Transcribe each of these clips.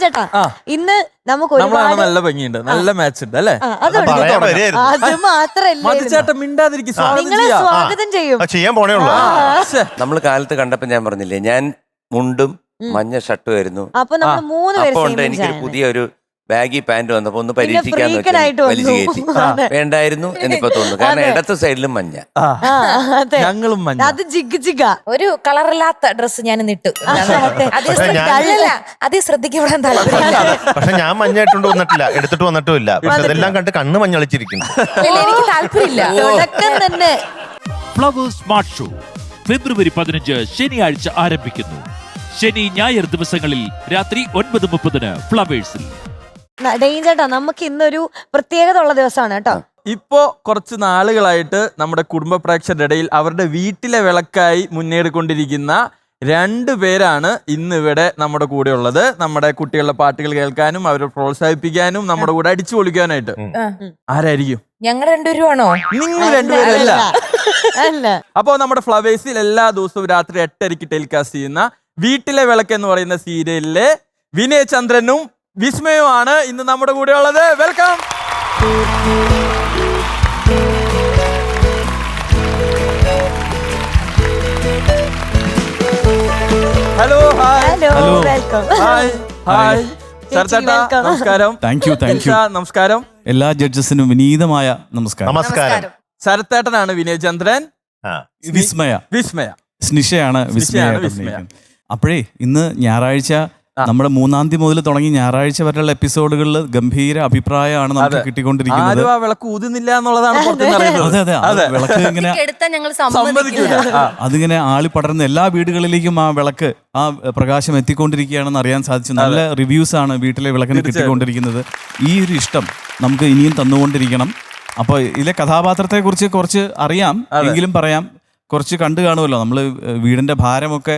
ചേട്ടാ ഇന്ന് നമുക്ക് ഒരുപാട് നല്ല ഭംഗിയുണ്ട്, നല്ല മാച്ച് ഉണ്ട് അല്ലേ? അത് മാത്രല്ല മധുചേട്ടൻ മിണ്ടാതിരിക്കും, നിങ്ങളെ സ്വാഗതം ചെയ്യും. ചെയ്യാൻ പോണേ ഉള്ളൂ. നമ്മള് കാലത്ത് കണ്ടപ്പോ ഞാൻ പറഞ്ഞില്ലേ, ഞാൻ മുണ്ടും മഞ്ഞ ഷർട്ടും ആയിരുന്നു. അപ്പൊ നമ്മൾ 3 പേര് എനിക്കൊരു പുതിയൊരു ബാഗി പാന്റ് വന്നപ്പോ ഒന്ന് പരീക്ഷിക്കാന്ന് ഫ്രീക്കനായിട്ട് വലിച്ചു കയറ്റി. വേണ്ടായിരുന്നു എന്നിപ്പോ തോന്നുന്നു, കാരണം ഇടത്തെ സൈഡിലും മഞ്ഞ, ഞങ്ങളും മഞ്ഞ. അത് ജിഗ് ജിഗ ഒരു കളറില്ലാത്ത ഡ്രസ് ഞാൻ ഇട്ടു. അതേ ശ്രദ്ധിക്കപ്പെടാൻ താല്പര്യമില്ല. പക്ഷെ ഞാൻ മഞ്ഞായിട്ടുണ്ട് വന്നിട്ടില്ല, എടുത്തിട്ട് വന്നിട്ടുമില്ല. പക്ഷെ അതെല്ലാം കണ്ട് കണ്ണ് മഞ്ഞളിച്ചിരിക്കുന്നു. എനിക്ക് താല്പര്യമില്ല. തുടക്കം തന്നെ. ഫ്ലവേഴ്സ് സ്മാർട്ട് ഷോ ഫെബ്രുവരി 15 ശനിയാഴ്ച ആരംഭിക്കുന്നു. ശനി ഞായർ ദിവസങ്ങളിൽ രാത്രി 9:30 ഫ്ലവേഴ്സിൽ. ഡേഞ്ചേട്ടാ, നമുക്ക് ഇന്നൊരു പ്രത്യേകത ഉള്ള ദിവസമാണ് കേട്ടോ. ഇപ്പോ കുറച്ച് നാളുകളായിട്ട് നമ്മുടെ കുടുംബ പ്രേക്ഷകരുടെ ഇടയിൽ അവരുടെ വീട്ടിലെ വിളക്കായി മുന്നേറിക്കൊണ്ടിരിക്കുന്ന 2 പേരാണ് ഇന്ന് ഇവിടെ നമ്മുടെ കൂടെ ഉള്ളത്. നമ്മുടെ കുട്ടികളുടെ പാട്ടുകൾ കേൾക്കാനും അവരെ പ്രോത്സാഹിപ്പിക്കാനും നമ്മുടെ കൂടെ അടിച്ചു പൊളിക്കാനായിട്ട്. ആരായിരിക്കും? ഞങ്ങൾ 2 ആണോ? നിങ്ങൾ 2 പേരല്ല. അല്ല. അപ്പോ നമ്മുടെ ഫ്ലവേഴ്സിൽ എല്ലാ ദിവസവും രാത്രി 8:30 ടെലികാസ്റ്റ് ചെയ്യുന്ന വീട്ടിലെ വിളക്ക് എന്ന് പറയുന്ന സീരിയലിലെ വിനയ് ചന്ദ്രനും വിസ്മയുമാണ് ഇന്ന് നമ്മുടെ കൂടെ ഉള്ളത്. Welcome. Hello. Hello, welcome. Hi. നമസ്കാരം. Thank you. നമസ്കാരം. എല്ലാ ജഡ്ജസിനും വിനീതമായ നമസ്കാരം. നമസ്കാരം. ശരത്തേട്ടനാണ് വിനയ് ചന്ദ്രൻ. വിസ്മയ സ്നിഷയാണ് വിസ്മയ. അപ്പോഴേ ഇന്ന് ഞായറാഴ്ച, നമ്മുടെ 3-ാം തീയതി മുതൽ തുടങ്ങി ഞായറാഴ്ച വരെയുള്ള എപ്പിസോഡുകളിൽ ഗംഭീര അഭിപ്രായമാണ് നമുക്ക് കിട്ടിക്കൊണ്ടിരിക്കുന്നത്. ആരും ആ വിളക്ക് ഊതുന്നില്ല എന്നുള്ളതാണ്. അതെ, വിളക്ക് ഇങ്ങനെ അതിങ്ങനെ ആളി പടർന്ന് എല്ലാ വീടുകളിലേക്കും ആ വിളക്ക്, ആ പ്രകാശം എത്തിക്കൊണ്ടിരിക്കുകയാണെന്ന് അറിയാൻ സാധിച്ചു. നല്ല റിവ്യൂസ് ആണ് വീട്ടിലെ വിളക്കിന് കിട്ടിക്കൊണ്ടിരിക്കുന്നത്. ഈ ഒരു ഇഷ്ടം നമുക്ക് ഇനിയും തന്നുകൊണ്ടിരിക്കണം. അപ്പോൾ ഇതിലെ കഥാപാത്രത്തെ കുറിച്ച് കുറച്ച് അറിയാം, എങ്കിലും പറയാം. കുറച്ച് കണ്ടു കാണുമല്ലോ, നമ്മള് വീടിന്റെ ഭാരമൊക്കെ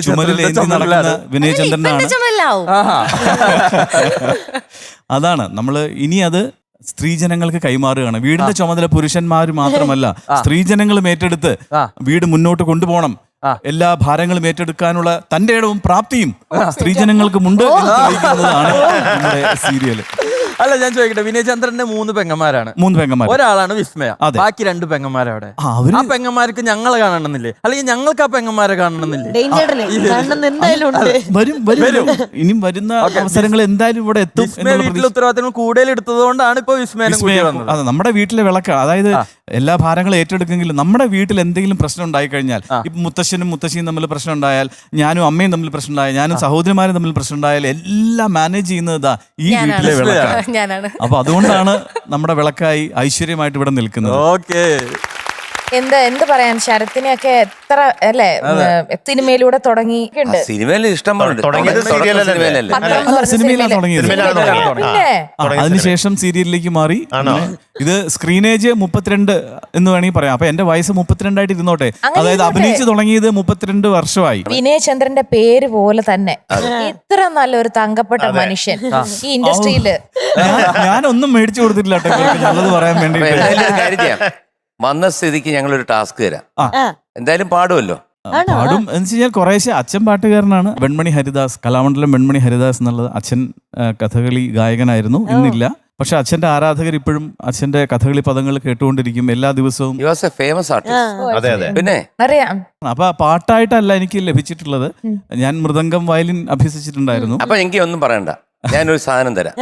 ചുമലിലേന്തി നടക്കുന്ന വിനയ് ചന്ദ്രനാണ്. അതാണ് നമ്മള് ഇനി അത് സ്ത്രീജനങ്ങൾക്ക് കൈമാറുകയാണ്. വീടിന്റെ ചുമതല പുരുഷന്മാര് മാത്രമല്ല, സ്ത്രീജനങ്ങളും ഏറ്റെടുത്ത് വീട് മുന്നോട്ട് കൊണ്ടുപോകണം. എല്ലാ ഭാരങ്ങളും ഏറ്റെടുക്കാനുള്ള തന്റെ ഇടവും പ്രാപ്തിയും സ്ത്രീജനങ്ങൾക്കുമുണ്ട് എന്ന് തെളിയിക്കുന്നതാണ് നമ്മുടെ സീരിയല്. അല്ല, ഞാൻ ചോദിക്കട്ടെ, വിനയ് ചന്ദ്രന്റെ 3 പെങ്ങന്മാരാണ്. 3 പെങ്ങന്മാർ. ഒരാളാണ് വിസ്മയ, ബാക്കി 2 പെങ്ങന്മാരവിടെ. ആ പെങ്ങന്മാർക്ക് ഞങ്ങളെ കാണണമെന്നില്ലേ, അല്ലെങ്കിൽ ഞങ്ങൾക്ക് ആ പെങ്ങന്മാരെ കാണണമെന്നില്ലേ? വരും. ഇനിയും വരുന്ന അവസരങ്ങൾ എന്തായാലും ഇവിടെ എത്തും. വീട്ടിലെ ഉത്തരവാദിത്തങ്ങൾ കൂടുതൽ എടുത്തതുകൊണ്ടാണ് ഇപ്പൊ വിസ്മയ. അതെ, നമ്മുടെ വീട്ടിലെ വിളക്ക്, അതായത് എല്ലാ ഭാരങ്ങളും ഏറ്റെടുക്കെങ്കിലും നമ്മുടെ വീട്ടിൽ എന്തെങ്കിലും പ്രശ്നം ഉണ്ടായി കഴിഞ്ഞാൽ, ഇപ്പൊ മുത്തശ്ശനും മുത്തശ്ശിയും തമ്മിൽ പ്രശ്നം ഉണ്ടായാൽ, ഞാനും അമ്മയും തമ്മിൽ പ്രശ്നം ഉണ്ടായാൽ, ഞാനും സഹോദരിമാരും തമ്മിൽ പ്രശ്നം ഉണ്ടായാൽ, എല്ലാം മാനേജ് ചെയ്യുന്നത് ഈ വീട്ടിലെ വിളക്കാണ്. അപ്പൊ അതുകൊണ്ടാണ് നമ്മുടെ വിളക്കായി ഐശ്വര്യമായിട്ട് ഇവിടെ നിൽക്കുന്നത്. ഓക്കെ. എന്ത് പറയാൻ, ശരത്തിനെയൊക്കെ എത്ര അല്ലേ സിനിമയിലൂടെ തുടങ്ങി. സിനിമയിൽ ഇഷ്ടം സിനിമയിലാണ് തുടങ്ങിയത്. അതിനുശേഷം സീരിയലിലേക്ക് മാറി. ഇത് സ്ക്രീനേജ് 32 എന്ന് വേണമെങ്കിൽ പറയാം. അപ്പൊ എന്റെ വയസ്സ് 32 ആയിട്ട് ഇരുന്നോട്ടെ. അതായത് അഭിനയിച്ചു തുടങ്ങിയത് 32 വർഷമായി. വിനയ് ചന്ദ്രന്റെ പേര് പോലെ തന്നെ ഇത്ര നല്ലൊരു തങ്കപ്പെട്ട മനുഷ്യൻ ഈ ഇൻഡസ്ട്രിയില് ഞാനൊന്നും മേടിച്ചു കൊടുത്തിട്ടില്ല നല്ലത് പറയാൻ വേണ്ടി. വന്ന സ്ഥിതിക്ക് ഞങ്ങളൊരു ടാസ്ക് തരാം. എന്തായാലും പാടുമല്ലോ. പാടും എന്ന് വെച്ച് കഴിഞ്ഞാൽ കുറേശ്ശെ. അച്ഛൻ പാട്ടുകാരനാണ്. വെൺമണി ഹരിദാസ്, കലാമണ്ഡലം വെൺമണി ഹരിദാസ് എന്നുള്ളത്. അച്ഛൻ കഥകളി ഗായകനായിരുന്നു, ഇന്നില്ല. പക്ഷെ അച്ഛന്റെ ആരാധകർ ഇപ്പോഴും അച്ഛന്റെ കഥകളി പദങ്ങൾ കേട്ടുകൊണ്ടിരിക്കും എല്ലാ ദിവസവും. Famous artist. പിന്നെ അറിയാം. അപ്പൊ പാട്ടായിട്ടല്ല എനിക്ക് ലഭിച്ചിട്ടുള്ളത്. ഞാൻ മൃദംഗം, വയലിൻ അഭ്യസിച്ചിട്ടുണ്ടായിരുന്നു. അപ്പൊ എനിക്ക് ഒന്നും പറയണ്ട, ഞാനൊരു സാധനം തരാം.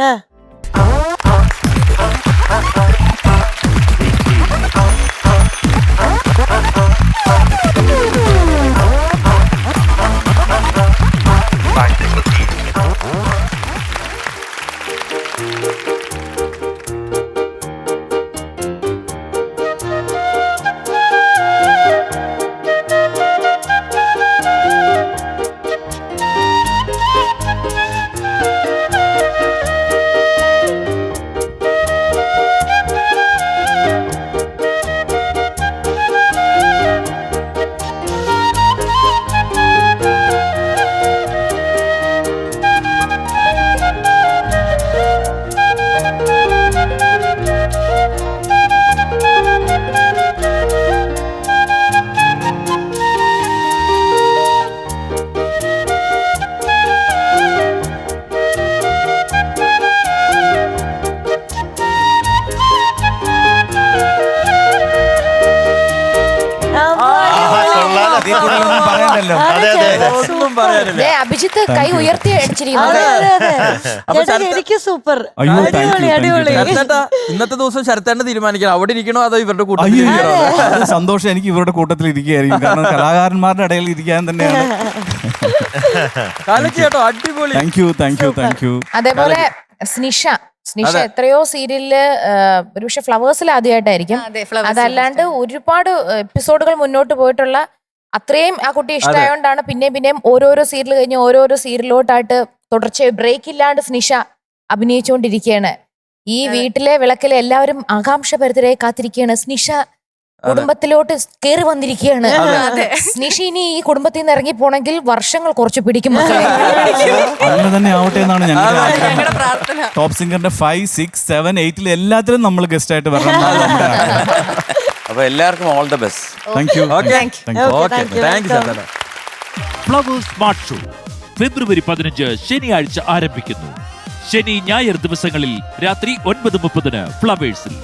പറയാനില്ല. അഭിജിത്ത് കൈ ഉയർത്തി അടിച്ചിരിക്കുന്നു. അതെ അതെ അതെ അപ്പൊ ചേട്ടാ ശരിക്കും സൂപ്പർ. അയ്യോ, thank you, അടിപൊളി thank you, അടിപൊളി. thank you. ശരത്തേട്ടാ, ഇന്നത്തെ ദിവസം ശരത്തേണ്ട തീരുമാനിക്കണം അവിടെ ഇരിക്കണോ അതോ ഇവരുടെ കൂട്ടത്തിൽ അയ്യോ, ഇരിക്കണോ? അത് സന്തോഷം. എനിക്ക് ഇവരുടെ കൂട്ടത്തിൽ ഇരിക്കുകയായിരിക്കും. കാരണം കലാകാരന്മാരുടെ ഇടയിൽ ഇരിക്കാൻ തന്നെയാണ്. കാലക്ക് കേട്ടോ, അടിപൊളി. Thank you. അതേപോലെ സ്നിഷ എത്രയോ സീരിയലില് ഒരുപക്ഷെ ഫ്ലവേഴ്സിൽ ആദ്യമായിട്ടായിരിക്കും. അതല്ലാണ്ട് ഒരുപാട് എപ്പിസോഡുകൾ മുന്നോട്ട് പോയിട്ടുള്ള അത്രയും ആ കുട്ടി ഇഷ്ടമായോണ്ടാണ് പിന്നെയും ഓരോരോ സീരിയൽ കഴിഞ്ഞ് ഓരോരോ സീരിയലോട്ടായിട്ട് തുടർച്ചയായി ബ്രേക്ക് ഇല്ലാണ്ട് സ്നിഷ അഭിനയിച്ചുകൊണ്ടിരിക്കുകയാണ്. ഈ വീട്ടിലെ വിളക്കിലെ എല്ലാവരും ആകാംക്ഷഭരിതരായി കാത്തിരിക്കുകയാണ്. സ്നിഷ കുടുംബത്തിലോട്ട് കയറി വന്നിരിക്കുകയാണ്. സ്നിഷ ഇനി ഈ കുടുംബത്തിൽ നിന്ന് ഇറങ്ങി പോണെങ്കിൽ വർഷങ്ങൾ കുറച്ച് പിടിക്കും. അങ്ങനെ തന്നെ ആവട്ടെ എന്നാണ് ഞങ്ങളുടെ പ്രാർത്ഥന. ടോപ്പ് സിംഗറിന്റെ 5, 6, 7, 8 എല്ലാത്തിലും നമ്മൾ ഗസ്റ്റ് ആയിട്ട് വരണം. അപ്പൊ എല്ലാവർക്കും all the best. Thank you. Thank you ശരത്തേട്ടാ. ഫ്ലവേഴ്സ് സ്മാർട്ട് ഷോ ഫെബ്രുവരി 15 ശനിയാഴ്ച ആരംഭിക്കുന്നു. ശനി ഞായർ ദിവസങ്ങളിൽ രാത്രി 9:30 ഫ്ലവേഴ്സിൽ.